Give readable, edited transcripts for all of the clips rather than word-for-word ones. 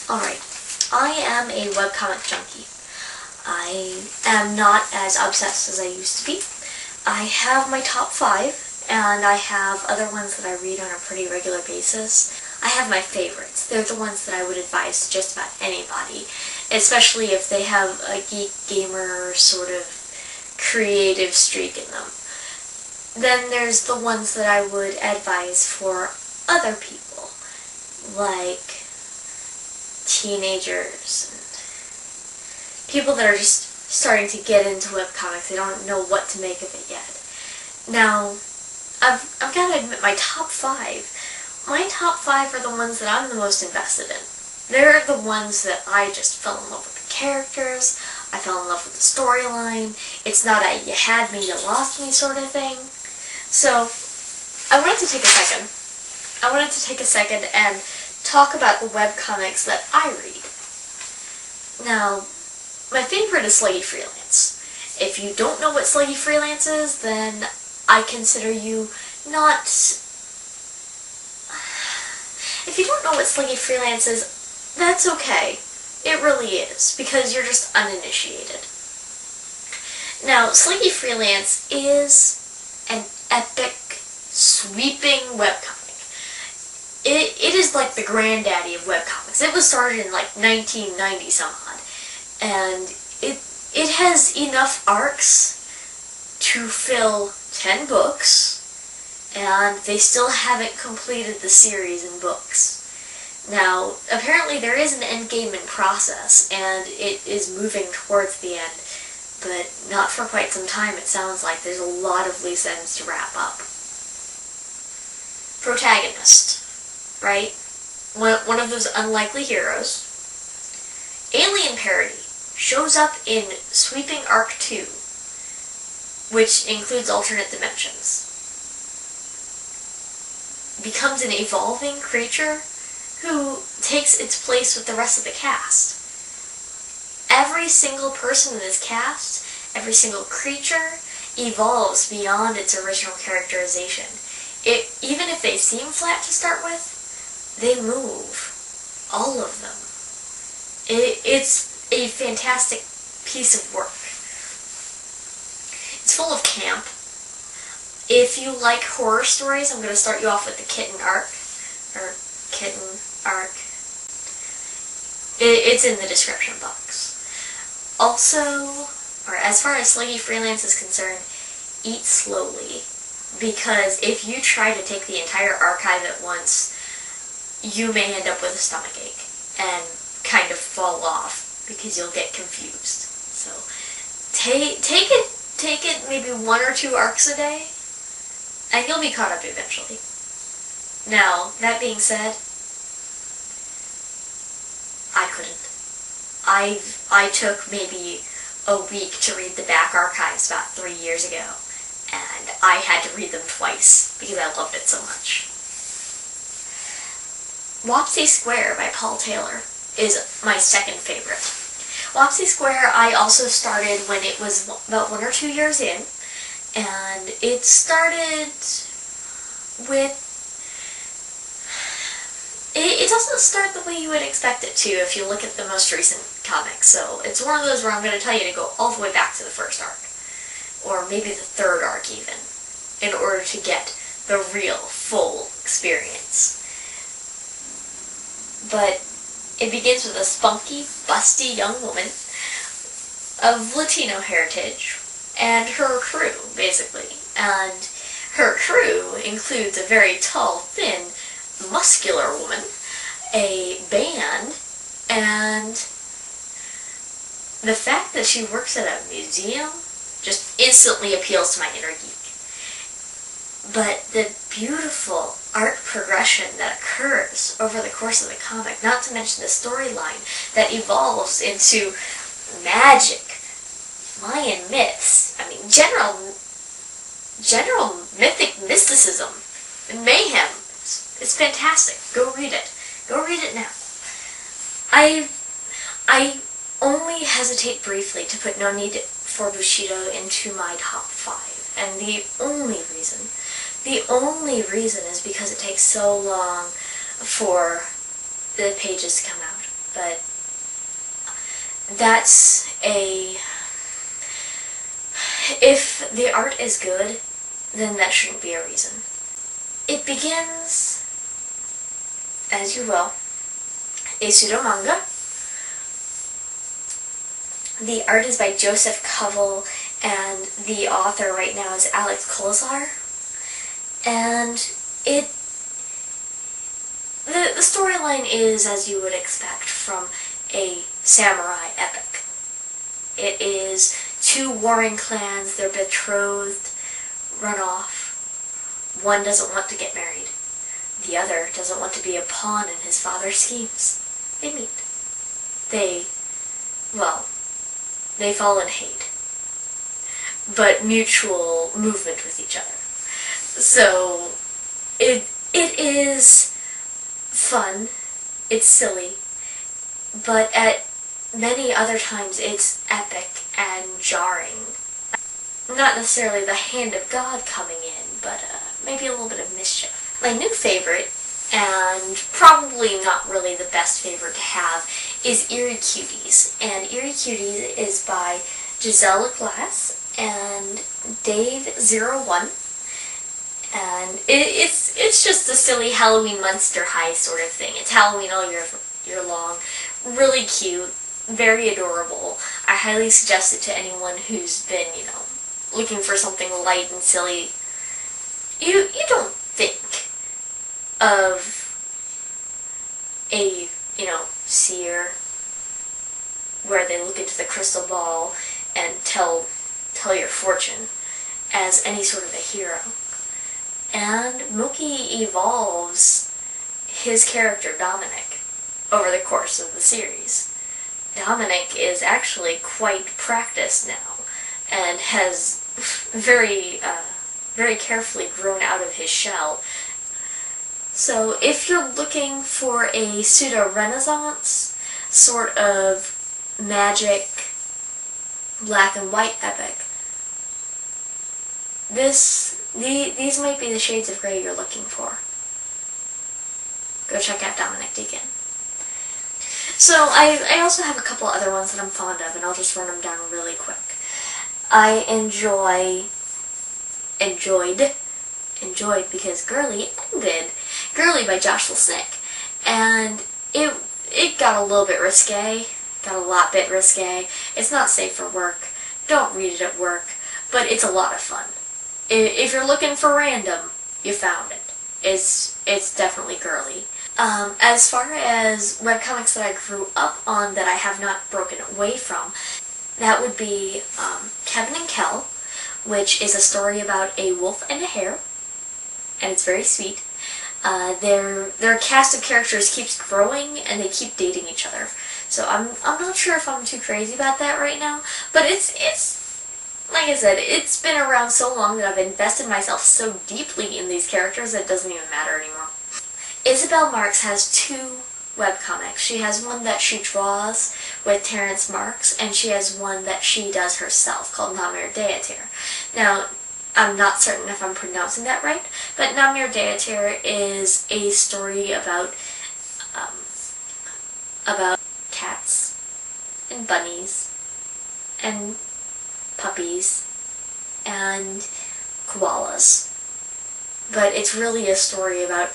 Alright, I am a webcomic junkie. I am not as obsessed as I used to be. I have my top 5, and I have other ones that I read on a pretty regular basis. I have my favorites. They're the ones that I would advise to just about anybody, especially if they have a geek gamer sort of creative streak in them. Then there's the ones that I would advise for other people, like teenagers and people that are just starting to get into webcomics. They don't know what to make of it yet. Now, I've got to admit, my top 5 are the ones that I'm the most invested in. They're the ones that I just fell in love with the characters, I fell in love with the storyline. It's not a you had me, you lost me sort of thing. So, I wanted to take a second and talk about the webcomics that I read. Now, my favorite is Sluggy Freelance. If you don't know what Sluggy Freelance is, then I consider you not... If you don't know what Sluggy Freelance is, that's okay. It really is, because you're just uninitiated. Now, Sluggy Freelance is an epic, sweeping webcomic. It is like the granddaddy of webcomics. It was started in like 1990 some odd, and it has enough arcs to fill 10 books, and they still haven't completed the series in books. Now, apparently there is an end game in process, and it is moving towards the end, but not for quite some time. It sounds like there's a lot of loose ends to wrap up. Protagonist. Right? One of those unlikely heroes. Alien parody shows up in Sweeping Arc 2, which includes alternate dimensions. Becomes an evolving creature who takes its place with the rest of the cast. Every single person in this cast, every single creature, evolves beyond its original characterization. Even if they seem flat to start with, they move. All of them. It's a fantastic piece of work. It's full of camp. If you like horror stories, I'm going to start you off with the Kitten Arc. Or Kitten Arc. It's in the description box. Also, or as far as Sluggy Freelance is concerned, eat slowly. Because if you try to take the entire archive at once, you may end up with a stomachache and kind of fall off because you'll get confused. So take it maybe 1 or 2 arcs a day, and you'll be caught up eventually. Now, that being said, I couldn't. I took maybe a week to read the back archives about 3 years ago, and I had to read them twice because I loved it so much. Wapsi Square by Paul Taylor is my second favorite. Wapsi Square I also started when it was about 1 or 2 years in, and it started with... It doesn't start the way you would expect it to if you look at the most recent comics, so it's one of those where I'm going to tell you to go all the way back to the first arc, or maybe the 3rd arc even, in order to get the real, full experience. But it begins with a spunky, busty young woman of Latino heritage and her crew, basically. And her crew includes a very tall, thin, muscular woman, a band, and the fact that she works at a museum just instantly appeals to my inner geek. But the beautiful art progression that occurs over the course of the comic, not to mention the storyline that evolves into magic, Mayan myths, I mean, general mythic mysticism, and mayhem. It's fantastic. Go read it. Go read it now. I only hesitate briefly to put No Need for Bushido into my top 5, and the only reason is because it takes so long for the pages to come out. But that's a... If the art is good, then that shouldn't be a reason. It begins, as you will, a pseudo manga. The art is by Joseph Covell, and the author right now is Alex Kolesar. And the storyline is as you would expect from a samurai epic. It is two warring clans, they're betrothed, run off. One doesn't want to get married. The other doesn't want to be a pawn in his father's schemes. They meet. They fall in hate, but mutual movement with each other. So, it is fun, it's silly, but at many other times it's epic and jarring. Not necessarily the hand of God coming in, but maybe a little bit of mischief. My new favorite, and probably not really the best favorite to have, is Eerie Cuties. And Eerie Cuties is by Giselle Glass and Dave01. And it's just a silly Halloween Monster High sort of thing. It's Halloween all year long. Really cute, very adorable. I highly suggest it to anyone who's been, looking for something light and silly. You don't think of a, seer where they look into the crystal ball and tell your fortune as any sort of a hero. And Mookie evolves his character, Dominic, over the course of the series. Dominic is actually quite practiced now and has very carefully grown out of his shell. So if you're looking for a pseudo-renaissance sort of magic black and white epic, these might be the shades of gray you're looking for. Go check out Dominic Deegan. So I also have a couple other ones that I'm fond of, and I'll just run them down really quick. I enjoyed because Girly ended. Girly by Josh Lesnick. And it got a little bit risque. Got a lot bit risque. It's not safe for work. Don't read it at work. But it's a lot of fun. If you're looking for random, you found it. It's definitely Girly. As far as webcomics that I grew up on that I have not broken away from, that would be Kevin and Kell, which is a story about a wolf and a hare, and it's very sweet. Their cast of characters keeps growing, and they keep dating each other. So I'm not sure if I'm too crazy about that right now, but it's like I said, it's been around so long that I've invested myself so deeply in these characters that it doesn't even matter anymore. Isabel Marks has two webcomics. She has one that she draws with Terrence Marks, and she has one that she does herself called Namir Deatir. Now, I'm not certain if I'm pronouncing that right, but Namir Deatir is a story about cats and bunnies and puppies and koalas. But it's really a story about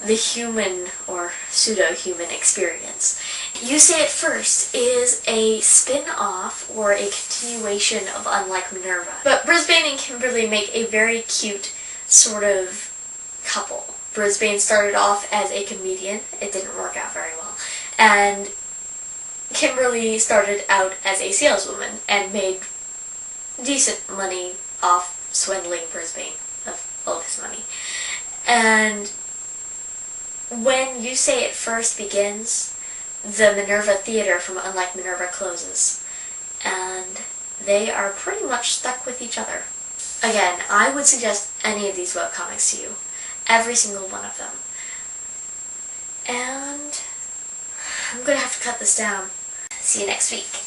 the human or pseudo-human experience. You Say It First is a spin-off or a continuation of Unlike Minerva. But Brisbane and Kimberly make a very cute sort of couple. Brisbane started off as a comedian. It didn't work out very well. And Kimberly started out as a saleswoman and made decent money off swindling Brisbane of all of his money. And when You Say It First begins, the Minerva Theater from Unlike Minerva closes, and they are pretty much stuck with each other. Again, I would suggest any of these webcomics to you. Every single one of them. And I'm going to have to cut this down. See you next week.